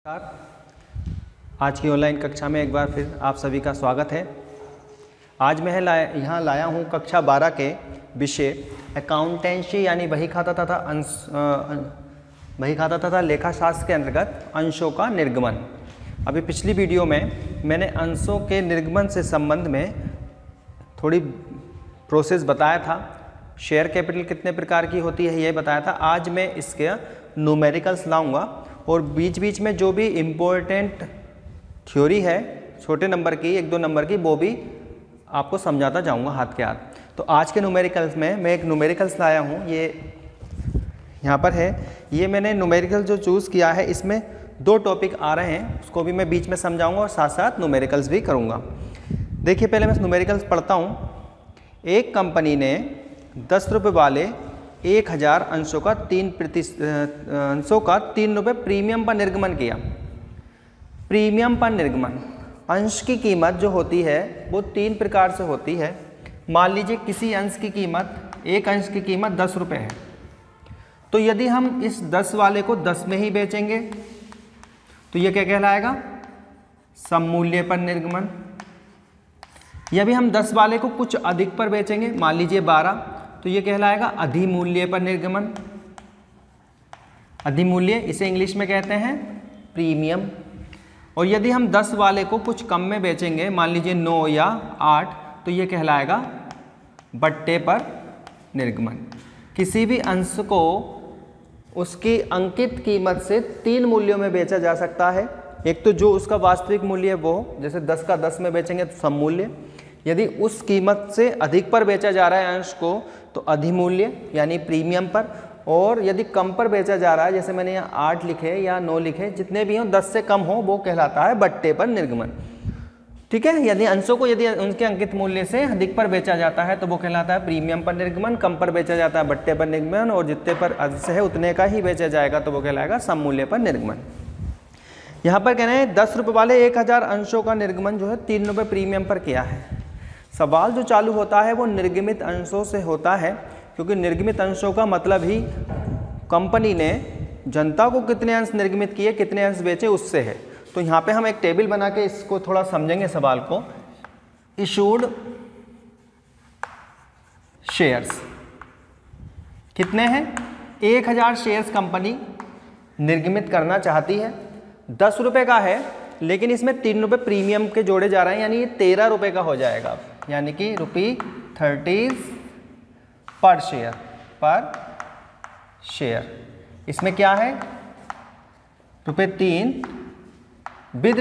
आज की ऑनलाइन कक्षा में एक बार फिर आप सभी का स्वागत है। आज मैं यहाँ लाया हूँ कक्षा 12 के विषय अकाउंटेंसी यानी बहीखाता तथा लेखा शास्त्र के अंतर्गत अंशों का निर्गमन। अभी पिछली वीडियो में मैंने अंशों के निर्गमन से संबंध में थोड़ी प्रोसेस बताया था। शेयर कैपिटल कितने प्रकार की होती है ये बताया था। आज मैं इसके न्यूमेरिकल्स लाऊंगा और बीच बीच में जो भी इम्पोर्टेंट थ्योरी है छोटे नंबर की 1-2 नंबर की वो भी आपको समझाता जाऊंगा हाथ के हाथ। तो आज के न्यूमेरिकल्स में मैं एक न्यूमेरिकल्स लाया हूँ, ये यहाँ पर है। ये मैंने न्यूमेरिकल जो चूज़ किया है इसमें 2 टॉपिक आ रहे हैं, उसको भी मैं बीच में समझाऊंगा और साथ साथ न्यूमेरिकल्स भी करूँगा। देखिए पहले मैं न्यूमेरिकल्स पढ़ता हूँ। एक कंपनी ने 10 रुपये वाले 1000 अंशों का 3 रुपये प्रीमियम पर निर्गमन किया। प्रीमियम पर निर्गमन, अंश की कीमत जो होती है वो 3 प्रकार से होती है। मान लीजिए किसी अंश की कीमत, एक अंश की कीमत 10 रुपये है, तो यदि हम इस 10 वाले को 10 में ही बेचेंगे तो ये क्या कहलाएगा? सममूल्य पर निर्गमन। यदि हम 10 वाले को कुछ अधिक पर बेचेंगे, मान लीजिए 12, तो ये कहलाएगा अधिमूल्य पर निर्गमन। अधिमूल्य इसे इंग्लिश में कहते हैं प्रीमियम। और यदि हम 10 वाले को कुछ कम में बेचेंगे, मान लीजिए 9 या 8, तो ये कहलाएगा बट्टे पर निर्गमन। किसी भी अंश को उसकी अंकित कीमत से 3 मूल्यों में बेचा जा सकता है। एक तो जो उसका वास्तविक मूल्य है वो, जैसे 10 का 10 में बेचेंगे तो सममूल्य। यदि उस कीमत से अधिक पर बेचा जा रहा है अंश को तो अधिमूल्य यानी प्रीमियम पर। और यदि कम पर बेचा जा रहा है, जैसे मैंने यहाँ 8 लिखे या 9 लिखे, जितने भी हों 10 से कम हो, वो कहलाता है बट्टे पर निर्गमन। ठीक है। यदि अंशों को यदि उनके अंकित मूल्य से अधिक पर बेचा जाता है तो वो कहलाता है प्रीमियम पर निर्गमन। कम पर बेचा जाता है बट्टे पर निर्गमन, और जितने पर अंश है उतने का ही बेचा जाएगा तो वो कहलाएगा सममूल्य पर निर्गमन। यहाँ पर कह रहे हैं 10 रुपये वाले 1000 अंशों का निर्गमन जो है 3 रुपये प्रीमियम पर किया है। सवाल जो चालू होता है वो निर्गमित अंशों से होता है, क्योंकि निर्गमित अंशों का मतलब ही कंपनी ने जनता को कितने अंश निर्गमित किए, कितने अंश बेचे, उससे है। तो यहाँ पे हम एक टेबल बना के इसको थोड़ा समझेंगे सवाल को। इशूड शेयर्स कितने हैं? 1000 शेयर्स कंपनी निर्गमित करना चाहती है। 10 रुपये का है, लेकिन इसमें 3 रुपये प्रीमियम के जोड़े जा रहे हैं, यानी ये 13 रुपये का हो जाएगा, यानी कि ₹30 पर शेयर। इसमें क्या है? ₹3 विद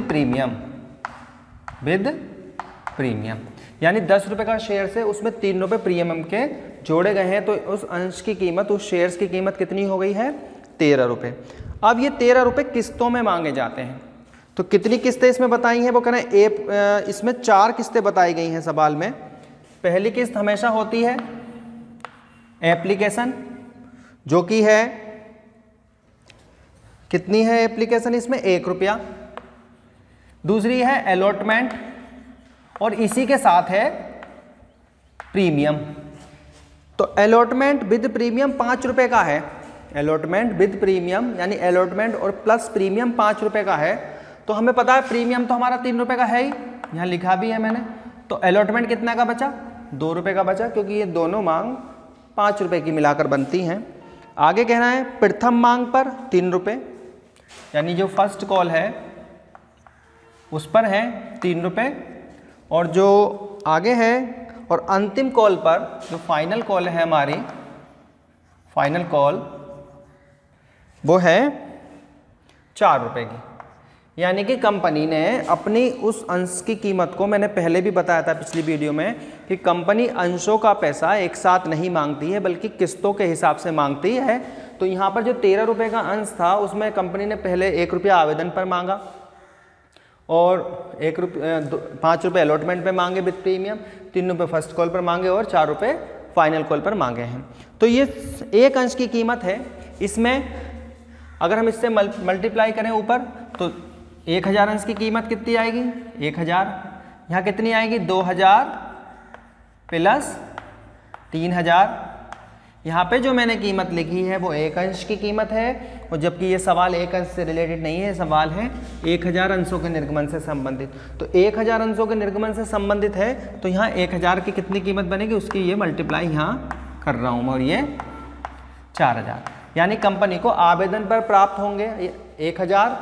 प्रीमियम, यानी 10 रुपये का शेयर से उसमें 3 रुपये प्रीमियम के जोड़े गए हैं, तो उस अंश की कीमत, उस शेयर्स की कीमत कितनी हो गई है? 13 रुपये। अब ये 13 रुपये किस्तों में मांगे जाते हैं। तो कितनी किस्तें इसमें बताई हैं? वो कह रहे हैं इसमें 4 किस्तें बताई गई हैं सवाल में। पहली किस्त हमेशा होती है एप्लीकेशन, जो कि है कितनी है एप्लीकेशन? इसमें 1 रुपया। दूसरी है अलॉटमेंट, और इसी के साथ है प्रीमियम। तो अलॉटमेंट विद प्रीमियम 5 रुपये का है। अलॉटमेंट विद प्रीमियम यानी अलॉटमेंट और प्लस प्रीमियम 5 रुपये का है। तो हमें पता है प्रीमियम तो हमारा 3 रुपये का है ही, यहाँ लिखा भी है मैंने। तो अलॉटमेंट कितना का बचा? 2 रुपये का बचा, क्योंकि ये दोनों मांग 5 रुपये की मिलाकर बनती हैं। आगे कहना है प्रथम मांग पर 3 रुपये, यानी जो फर्स्ट कॉल है उस पर है 3 रुपये, और जो आगे है और अंतिम कॉल पर जो फाइनल कॉल है हमारी, फाइनल कॉल वो है 4 रुपये की। यानी कि कंपनी ने अपनी उस अंश की कीमत को, मैंने पहले भी बताया था पिछली वीडियो में कि कंपनी अंशों का पैसा एक साथ नहीं मांगती है बल्कि किस्तों के हिसाब से मांगती है। तो यहाँ पर जो 13 रुपये का अंश था उसमें कंपनी ने पहले 1 रुपया आवेदन पर मांगा, और 5 रुपये अलॉटमेंट पे मांगे विद प्रीमियम, 3 रुपये फर्स्ट कॉल पर मांगे और 4 रुपये फाइनल कॉल पर मांगे हैं। तो ये एक अंश की कीमत है। इसमें अगर हम इससे मल्टीप्लाई करें ऊपर तो 1000 अंश की कीमत कितनी आएगी? 1000। यहाँ कितनी आएगी? 2000 प्लस 3000, यहाँ पे जो मैंने कीमत लिखी है वो एक अंश की कीमत है, और जबकि ये सवाल एक अंश से रिलेटेड नहीं है, सवाल है 1000 अंशों के निर्गमन से संबंधित। तो 1000 अंशों के निर्गमन से संबंधित है, तो यहाँ 1000 की कितनी कीमत बनेगी उसकी ये मल्टीप्लाई यहाँ कर रहा हूँ, और ये 4000, यानी कंपनी को आवेदन पर प्राप्त होंगे 1000,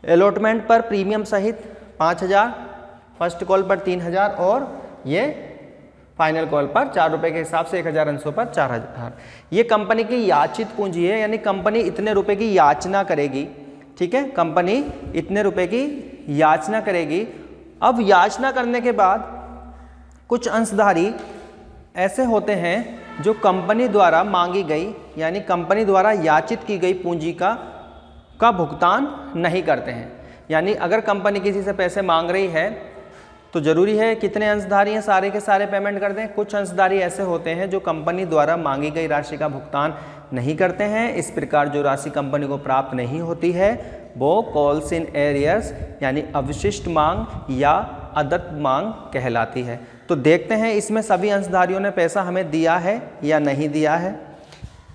अलॉटमेंट पर प्रीमियम सहित 5000, फर्स्ट कॉल पर 3000, और ये फाइनल कॉल पर 4 रुपये के हिसाब से 1000 अंशों पर 4000। ये कंपनी की याचित पूंजी है, यानी कंपनी इतने रुपए की याचना करेगी। ठीक है, कंपनी इतने रुपए की याचना करेगी। अब याचना करने के बाद कुछ अंशधारी ऐसे होते हैं जो कंपनी द्वारा मांगी गई, यानी कंपनी द्वारा याचित की गई पूंजी का भुगतान नहीं करते हैं। यानी अगर कंपनी किसी से पैसे मांग रही है तो जरूरी है कितने अंशधारी हैं सारे के सारे पेमेंट कर दें। कुछ अंशधारी ऐसे होते हैं जो कंपनी द्वारा मांगी गई राशि का भुगतान नहीं करते हैं। इस प्रकार जो राशि कंपनी को प्राप्त नहीं होती है वो कॉल्स इन एरियर्स यानी अवशिष्ट मांग या अदत्त मांग कहलाती है। तो देखते हैं इसमें सभी अंशधारियों ने पैसा हमें दिया है या नहीं दिया है।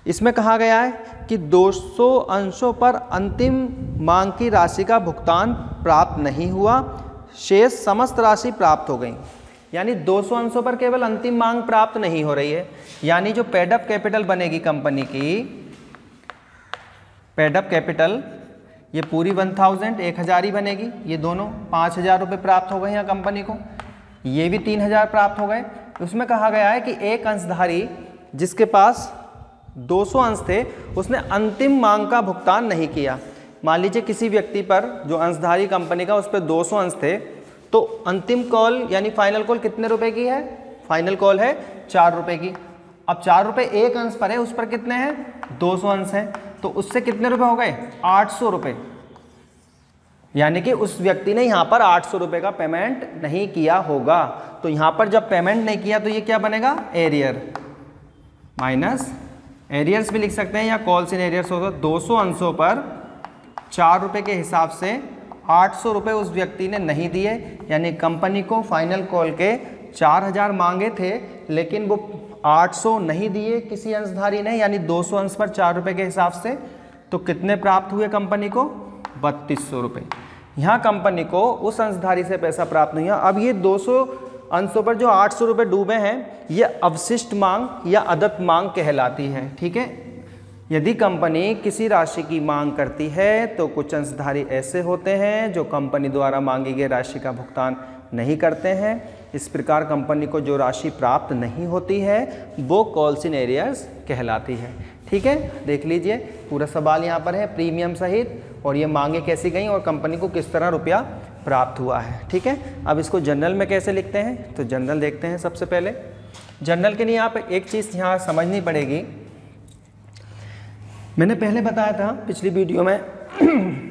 इसमें कहा गया है कि 200 अंशों पर अंतिम मांग की राशि का भुगतान प्राप्त नहीं हुआ, शेष समस्त राशि प्राप्त हो गई। यानी 200 अंशों पर केवल अंतिम मांग प्राप्त नहीं हो रही है, यानी जो पेड अप कैपिटल बनेगी कंपनी की, पेड अप कैपिटल ये पूरी 1000 ही बनेगी। ये दोनों 5000 रुपये प्राप्त हो गए यहाँ कंपनी को, ये भी 3000 प्राप्त हो गए। उसमें कहा गया है कि एक अंशधारी जिसके पास 200 अंश थे उसने अंतिम मांग का भुगतान नहीं किया। मान लीजिए किसी व्यक्ति पर जो अंशधारी कंपनी का उस पर 200 अंश थे, तो अंतिम कॉल यानी फाइनल कॉल कितने रुपए की है? फाइनल कॉल है 4 रुपए की। अब 4 रुपए एक अंश पर है, उस पर कितने हैं? 200 अंश हैं, तो उससे कितने रुपए हो गए? 800 रुपये। यानी कि उस व्यक्ति ने यहाँ पर 800 रुपये का पेमेंट नहीं किया होगा। तो यहाँ पर जब पेमेंट नहीं किया तो ये क्या बनेगा? एरियर माइनस एरियर्स भी लिख सकते हैं या कॉल्स इन एरियर्स होगा। 200 अंशों पर 4 रुपये के हिसाब से 800 रुपये उस व्यक्ति ने नहीं दिए, यानी कंपनी को फाइनल कॉल के 4000 मांगे थे लेकिन वो 800 नहीं दिए किसी अंशधारी ने, यानी 200 अंश पर 4 रुपये के हिसाब से। तो कितने प्राप्त हुए कंपनी को? 3200 रुपये। यहाँ कंपनी को उस अंशधारी से पैसा प्राप्त नहीं हुआ। अब ये 200 अंशों पर जो 800 रुपये डूबे हैं ये अवशिष्ट मांग या अदत्त मांग कहलाती है। ठीक है, यदि कंपनी किसी राशि की मांग करती है तो कुछ अंशधारी ऐसे होते हैं जो कंपनी द्वारा मांगी गई राशि का भुगतान नहीं करते हैं। इस प्रकार कंपनी को जो राशि प्राप्त नहीं होती है वो कॉल्स इन एरियर्स कहलाती है। ठीक है, देख लीजिए पूरा सवाल यहाँ पर है प्रीमियम सहित, और ये मांगे कैसी गई और कंपनी को किस तरह रुपया प्राप्त हुआ है। ठीक है, अब इसको जनरल में कैसे लिखते हैं तो जनरल देखते हैं। सबसे पहले जनरल के लिए आप एक चीज़ यहाँ समझनी पड़ेगी। मैंने पहले बताया था पिछली वीडियो में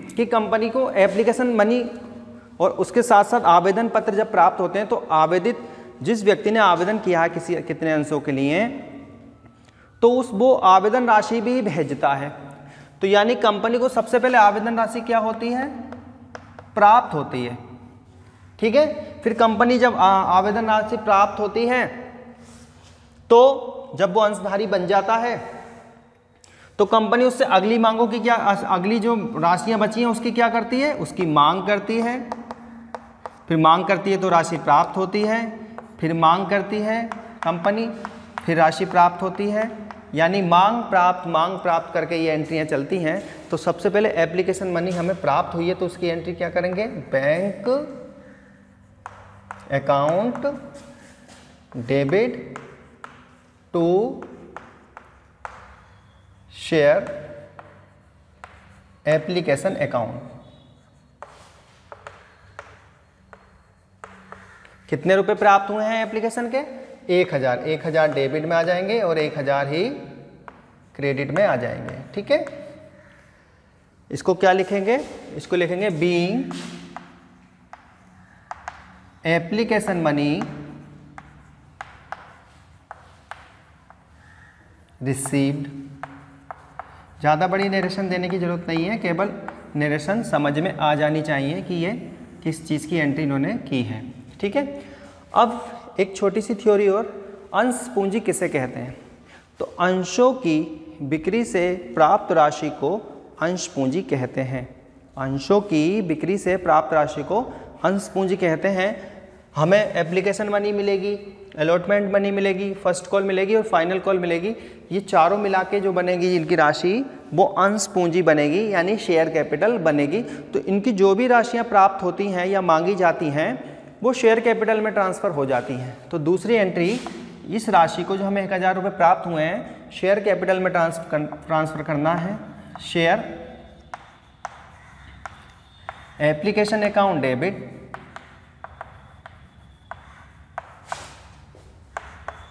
कि कंपनी को एप्लीकेशन मनी और उसके साथ साथ आवेदन पत्र जब प्राप्त होते हैं तो आवेदित जिस व्यक्ति ने आवेदन किया है किसी कितने अंशों के लिए, तो वो आवेदन राशि भी भेजता है। तो यानी कंपनी को सबसे पहले आवेदन राशि क्या होती है? प्राप्त होती है। ठीक है, फिर कंपनी जब आवेदन राशि प्राप्त होती है तो जब वो अंशधारी बन जाता है तो कंपनी उससे अगली मांगों की क्या, अगली जो राशियां बची हैं उसकी क्या करती है? उसकी मांग करती है। फिर मांग करती है तो राशि प्राप्त होती है, फिर मांग करती है कंपनी, फिर राशि प्राप्त होती है। यानी मांग प्राप्त करके ये एंट्रियां चलती हैं। तो सबसे पहले एप्लीकेशन मनी हमें प्राप्त हुई है तो उसकी एंट्री क्या करेंगे? Bank account debit to share application account. कितने रुपए प्राप्त हुए हैं एप्लीकेशन के? 1000 डेबिट में आ जाएंगे और 1000 ही क्रेडिट में आ जाएंगे। ठीक है, इसको क्या लिखेंगे? इसको लिखेंगे बीइंग एप्लीकेशन मनी रिसीव्ड। ज़्यादा बड़ी नरेशन देने की ज़रूरत नहीं है, केवल नरेशन समझ में आ जानी चाहिए कि ये किस चीज़ की एंट्री इन्होंने की है। ठीक है, अब एक छोटी सी थ्योरी और, अंश पूंजी किसे कहते हैं? तो अंशों की बिक्री से प्राप्त राशि को अंश पूंजी कहते हैं। अंशों की बिक्री से प्राप्त राशि को अंश पूंजी कहते हैं। हमें एप्लीकेशन मनी मिलेगी, अलॉटमेंट मनी मिलेगी, फर्स्ट कॉल मिलेगी और फाइनल कॉल मिलेगी। ये चारों मिला के जो बनेगी इनकी राशि वो अंश पूंजी बनेगी, यानी शेयर कैपिटल बनेगी। तो इनकी जो भी राशियां प्राप्त होती हैं या मांगी जाती हैं वो शेयर कैपिटल में ट्रांसफ़र हो जाती हैं। तो दूसरी एंट्री, इस राशि को जो हमें 1000 रुपये प्राप्त हुए हैं शेयर कैपिटल में ट्रांसफ़र करना है। Share application account debit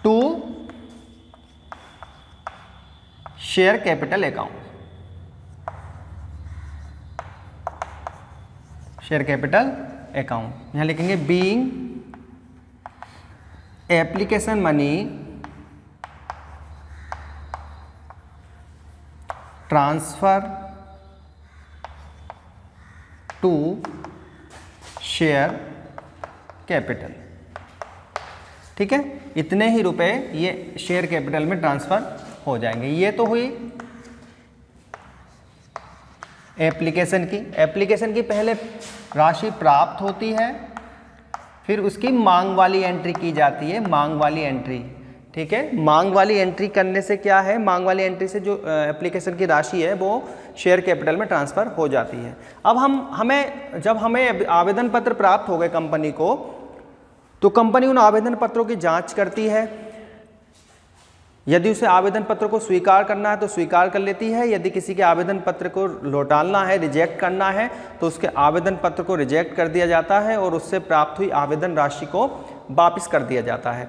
to share capital account. Share capital account यहां लिखेंगे being application money transfer to share capital. ठीक है, इतने ही रुपए ये शेयर कैपिटल में ट्रांसफर हो जाएंगे। ये तो हुई एप्लीकेशन की। एप्लीकेशन की पहले राशि प्राप्त होती है, फिर उसकी मांग वाली एंट्री की जाती है, मांग वाली एंट्री। ठीक है, मांग वाली एंट्री करने से क्या है, मांग वाली एंट्री से जो एप्लीकेशन की राशि है वो शेयर कैपिटल में ट्रांसफ़र हो जाती है। अब जब हमें आवेदन पत्र प्राप्त हो गए कंपनी को, तो कंपनी उन आवेदन पत्रों की जांच करती है। यदि उसे आवेदन पत्र को स्वीकार करना है तो स्वीकार कर लेती है, यदि किसी के आवेदन पत्र को लौटाना है, रिजेक्ट करना है, तो उसके आवेदन पत्र को रिजेक्ट कर दिया जाता है और उससे प्राप्त हुई आवेदन राशि को वापस कर दिया जाता है।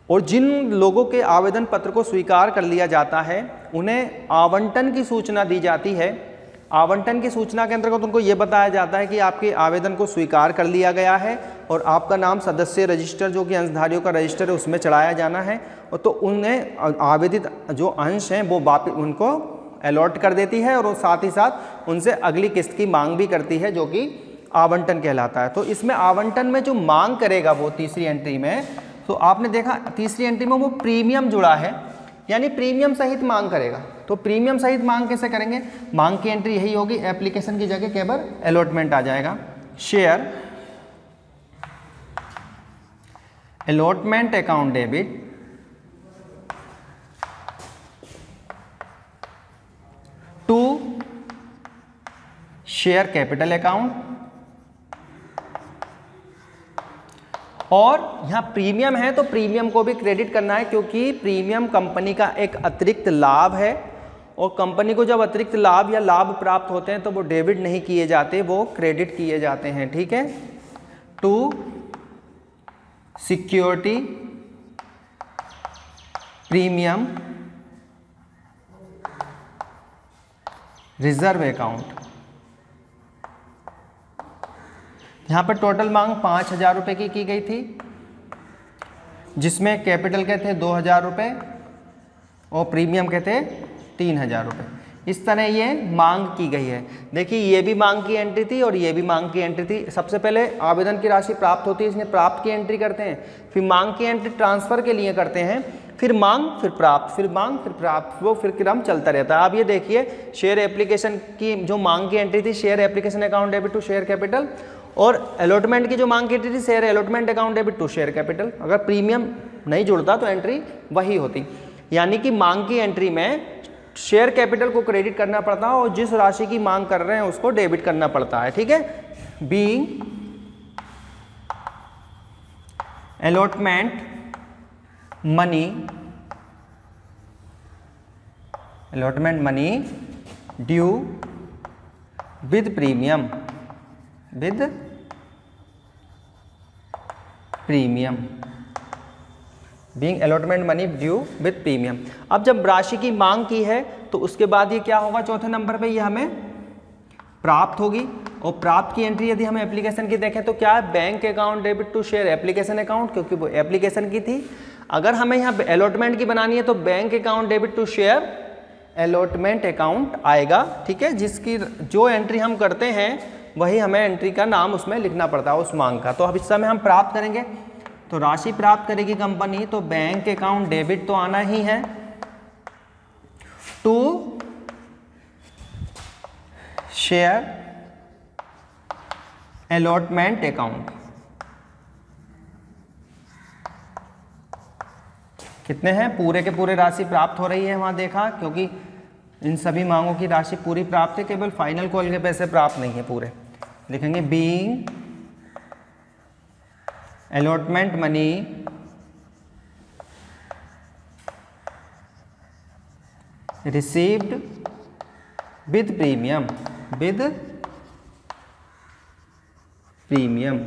और जिन लोगों के आवेदन पत्र को स्वीकार कर लिया जाता है उन्हें आवंटन की सूचना दी जाती है। आवंटन की सूचना के अंतर्गत उनको ये बताया जाता है कि आपके आवेदन को स्वीकार कर लिया गया है और आपका नाम सदस्य रजिस्टर, जो कि अंशधारियों का रजिस्टर है, उसमें चढ़ाया जाना है। और तो उन्हें आवेदित जो अंश हैं वो वापस उनको अलॉट कर देती है और साथ ही साथ उनसे अगली किस्त की मांग भी करती है, जो कि आवंटन कहलाता है। तो इसमें आवंटन में जो मांग करेगा वो तीसरी एंट्री में, तो आपने देखा तीसरी एंट्री में वो प्रीमियम जुड़ा है, यानी प्रीमियम सहित मांग करेगा। तो प्रीमियम सहित मांग कैसे करेंगे, मांग की एंट्री यही होगी, एप्लीकेशन की जगह केवल अलॉटमेंट आ जाएगा। Share allotment account debit to share capital account. और यहाँ प्रीमियम है तो प्रीमियम को भी क्रेडिट करना है, क्योंकि प्रीमियम कंपनी का एक अतिरिक्त लाभ है और कंपनी को जब अतिरिक्त लाभ या लाभ प्राप्त होते हैं तो वो डेबिट नहीं किए जाते, वो क्रेडिट किए जाते हैं। ठीक है, to security premium reserve account. यहाँ पर टोटल मांग 5000 रुपये की गई थी, जिसमें कैपिटल के थे 2000 रुपये और प्रीमियम के थे 3000 रुपये। इस तरह ये मांग की गई है। देखिए ये भी मांग की एंट्री थी और ये भी मांग की एंट्री थी। सबसे पहले आवेदन की राशि प्राप्त होती है, इसमें प्राप्त की एंट्री करते हैं, फिर मांग की एंट्री ट्रांसफ़र के लिए करते हैं, फिर मांग, फिर प्राप्त, फिर मांग, फिर प्राप्त, वो फिर क्रम चलता रहता है। अब ये देखिए शेयर एप्लीकेशन की जो मांग की एंट्री थी, share application account debit to share capital, और अलॉटमेंट की जो मांग की एंट्री थी, share allotment account debit to share capital. अगर प्रीमियम नहीं जुड़ता तो एंट्री वही होती, यानी कि मांग की एंट्री में शेयर कैपिटल को क्रेडिट करना पड़ता है और जिस राशि की मांग कर रहे हैं उसको डेबिट करना पड़ता है। ठीक है, being allotment money due with premium, being allotment money due with premium. अब जब राशि की मांग की है तो उसके बाद ये क्या होगा, चौथे नंबर पे ये हमें प्राप्त होगी। और प्राप्त की एंट्री यदि हम एप्लीकेशन की देखें तो क्या है, bank account debit to share application account, क्योंकि वो एप्लीकेशन की थी। अगर हमें यहाँ अलॉटमेंट की बनानी है तो bank account debit to share allotment account आएगा। ठीक है, जिसकी जो एंट्री हम करते हैं वही हमें एंट्री का नाम उसमें लिखना पड़ता है उस मांग का। तो अब इस समय हम प्राप्त करेंगे, तो राशि प्राप्त करेगी कंपनी, तो बैंक अकाउंट डेबिट तो आना ही है, टू शेयर अलॉटमेंट अकाउंट। कितने हैं? पूरे के पूरे राशि प्राप्त हो रही है वहां देखा, क्योंकि इन सभी मांगों की राशि पूरी प्राप्त है, केवल फाइनल कॉल के पैसे प्राप्त नहीं है पूरे। लिखेंगे being allotment money received with premium, with premium.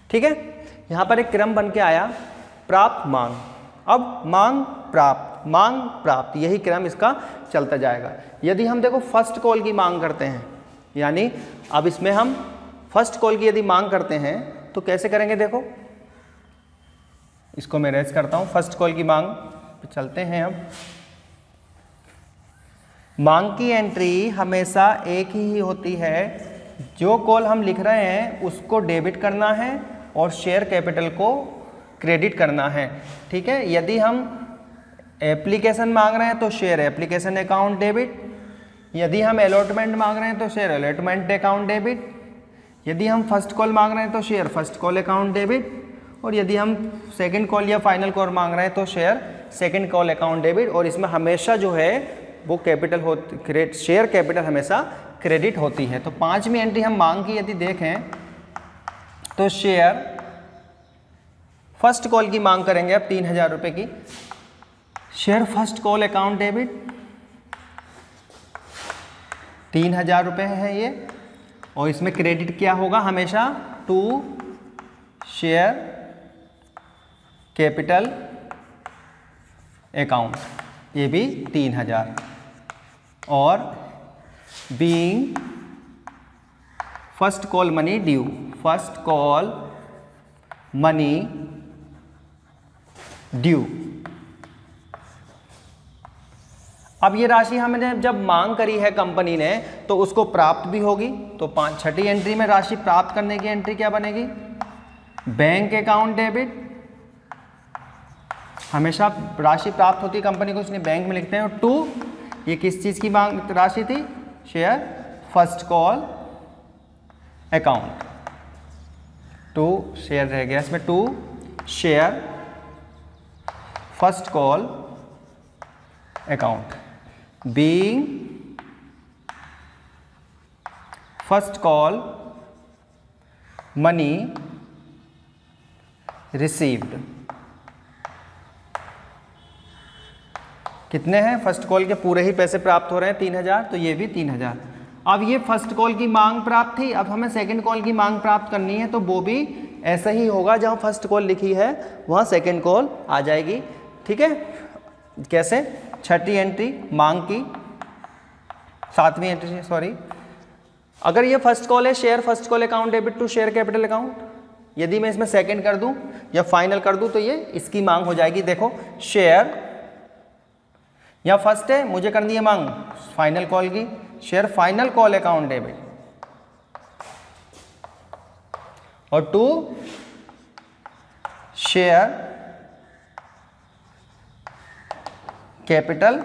ठीक है, यहां पर एक क्रम बन के आया, प्राप्त मांग, अब मांग प्राप्त, मांग प्राप्त, यही क्रम इसका चलता जाएगा। यदि हम देखो फर्स्ट कॉल की मांग करते हैं, यानी अब इसमें हम फर्स्ट कॉल की यदि मांग करते हैं तो कैसे करेंगे? देखो इसको मैं रेज करता हूं, फर्स्ट कॉल की मांग पे चलते हैं। अब मांग की एंट्री हमेशा एक ही होती है, जो कॉल हम लिख रहे हैं उसको डेबिट करना है और शेयर कैपिटल को क्रेडिट करना है। ठीक है, यदि हम एप्लीकेशन मांग रहे हैं तो शेयर एप्लीकेशन अकाउंट डेबिट, यदि हम अलॉटमेंट मांग रहे हैं तो शेयर अलॉटमेंट अकाउंट डेबिट, यदि हम फर्स्ट कॉल मांग रहे हैं तो share first call account debit, और यदि हम सेकंड कॉल या फाइनल कॉल मांग रहे हैं तो share second call account debit. और इसमें हमेशा जो है वो कैपिटल हो, शेयर कैपिटल हमेशा क्रेडिट होती है। तो पांचवी एंट्री हम मांग की यदि देखें तो शेयर फर्स्ट कॉल की मांग करेंगे अब 3000 रुपये की, share first call account debit 3000 रुपये है ये, और इसमें क्रेडिट क्या होगा? हमेशा टू शेयर कैपिटल अकाउंट, ये भी 3000, और being first call money due, first call money due. अब ये राशि हमने जब मांग करी है कंपनी ने तो उसको प्राप्त भी होगी, तो छठी एंट्री में राशि प्राप्त करने की एंट्री क्या बनेगी? बैंक अकाउंट डेबिट, हमेशा राशि प्राप्त होती है कंपनी को, इसलिए बैंक में लिखते हैं। और टू, ये किस चीज़ की मांग राशि थी? Share first call account, to share रह गया इसमें, to share first call account, being first call money received. कितने हैं? फर्स्ट कॉल के पूरे ही पैसे प्राप्त हो रहे हैं 3000, तो ये भी 3000। अब ये फर्स्ट कॉल की मांग प्राप्त थी, अब हमें सेकंड कॉल की मांग प्राप्त करनी है, तो वो भी ऐसा ही होगा, जहां फर्स्ट कॉल लिखी है वहां सेकंड कॉल आ जाएगी। ठीक है, कैसे? छठी एंट्री मांग की, सातवीं एंट्री सॉरी, अगर ये फर्स्ट कॉल है share first call account debit to share capital account, यदि मैं इसमें सेकंड कर दूं या फाइनल कर दूं तो ये इसकी मांग हो जाएगी। देखो शेयर या फर्स्ट है, मुझे करनी है मांग फाइनल कॉल की, share final call account debit, और टू शेयर कैपिटल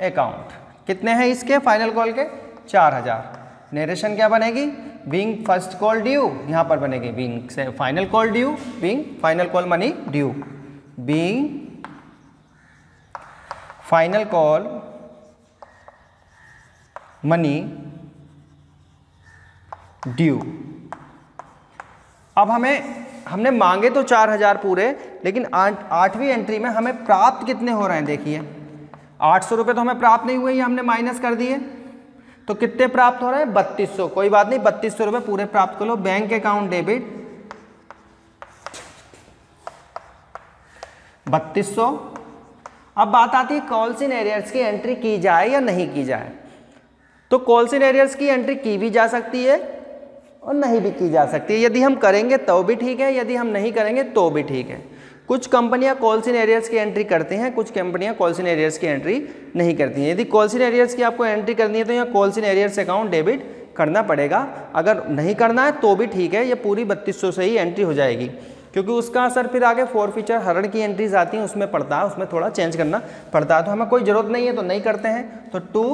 अकाउंट। कितने हैं इसके फाइनल कॉल के? 4000। नरेशन क्या बनेगी? बीइंग फर्स्ट कॉल ड्यू, यहां पर बनेगी बीइंग से final call due, being final call money due, being final call money due. अब हमने मांगे तो 4000 पूरे, लेकिन आठवीं एंट्री में हमें प्राप्त कितने हो रहे हैं? देखिए 800 रुपये तो हमें प्राप्त नहीं हुए, ये हमने माइनस कर दिए, तो कितने प्राप्त हो रहे हैं? 3200। कोई बात नहीं, 3200 रुपये पूरे प्राप्त कर लो। Bank account debit 3200। अब बात आती है कॉल्स इन एरियर्स की एंट्री की जाए या नहीं की जाए। तो कॉल्स इन एरियर्स की एंट्री की भी जा सकती है और नहीं भी की जा सकती है। यदि हम करेंगे तो भी ठीक है, यदि हम नहीं करेंगे तो भी ठीक है। कुछ कंपनियां कॉल्स इन एरियर्स की एंट्री करती हैं, कुछ कंपनियां कॉल्स इन एरियर्स की एंट्री नहीं करती हैं। यदि कॉल्स इन एरियर्स की आपको एंट्री करनी है तो यहाँ calls in arrears account debit करना पड़ेगा। अगर नहीं करना है तो भी ठीक है, ये पूरी 3200 से ही एंट्री हो जाएगी, क्योंकि उसका असर फिर आगे फॉरफीचर हरण की एंट्रीज आती हैं उसमें पड़ता है, उसमें थोड़ा चेंज करना पड़ता है। तो हमें कोई ज़रूरत नहीं है तो नहीं करते हैं। तो to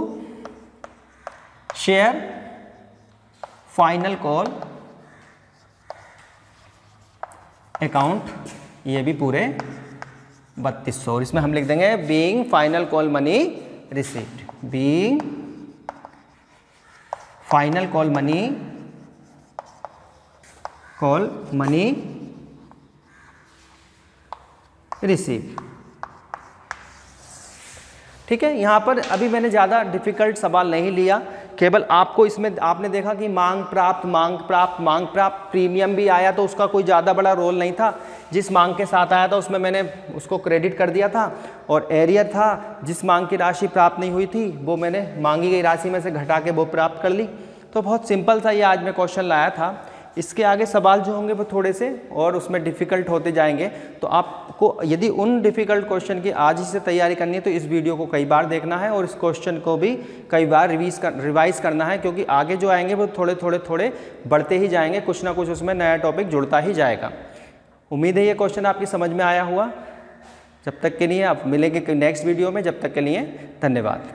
share final call account, ये भी पूरे 3200, और इसमें हम लिख देंगे being final call money received, being final call money receive. ठीक है, यहाँ पर अभी मैंने ज़्यादा डिफिकल्ट सवाल नहीं लिया, केवल आपको इसमें आपने देखा कि मांग प्राप्त प्रीमियम भी आया तो उसका कोई ज़्यादा बड़ा रोल नहीं था। जिस मांग के साथ आया था उसमें मैंने उसको क्रेडिट कर दिया था, और एरियर था जिस मांग की राशि प्राप्त नहीं हुई थी वो मैंने मांगी गई राशि में से घटा के वो प्राप्त कर ली। तो बहुत सिंपल सा ये आज मैं क्वेश्चन लाया था। इसके आगे सवाल जो होंगे वो थोड़े से और उसमें डिफ़िकल्ट होते जाएंगे। तो आपको यदि उन डिफ़िकल्ट क्वेश्चन की आज ही से तैयारी करनी है तो इस वीडियो को कई बार देखना है और इस क्वेश्चन को भी कई बार रिवाइज करना है, क्योंकि आगे जो आएंगे वो थोड़े बढ़ते ही जाएंगे, कुछ ना कुछ उसमें नया टॉपिक जुड़ता ही जाएगा। उम्मीद है ये क्वेश्चन आपकी समझ में आया हुआ। जब तक के लिए आप मिलेंगे नेक्स्ट वीडियो में, जब तक के लिए धन्यवाद।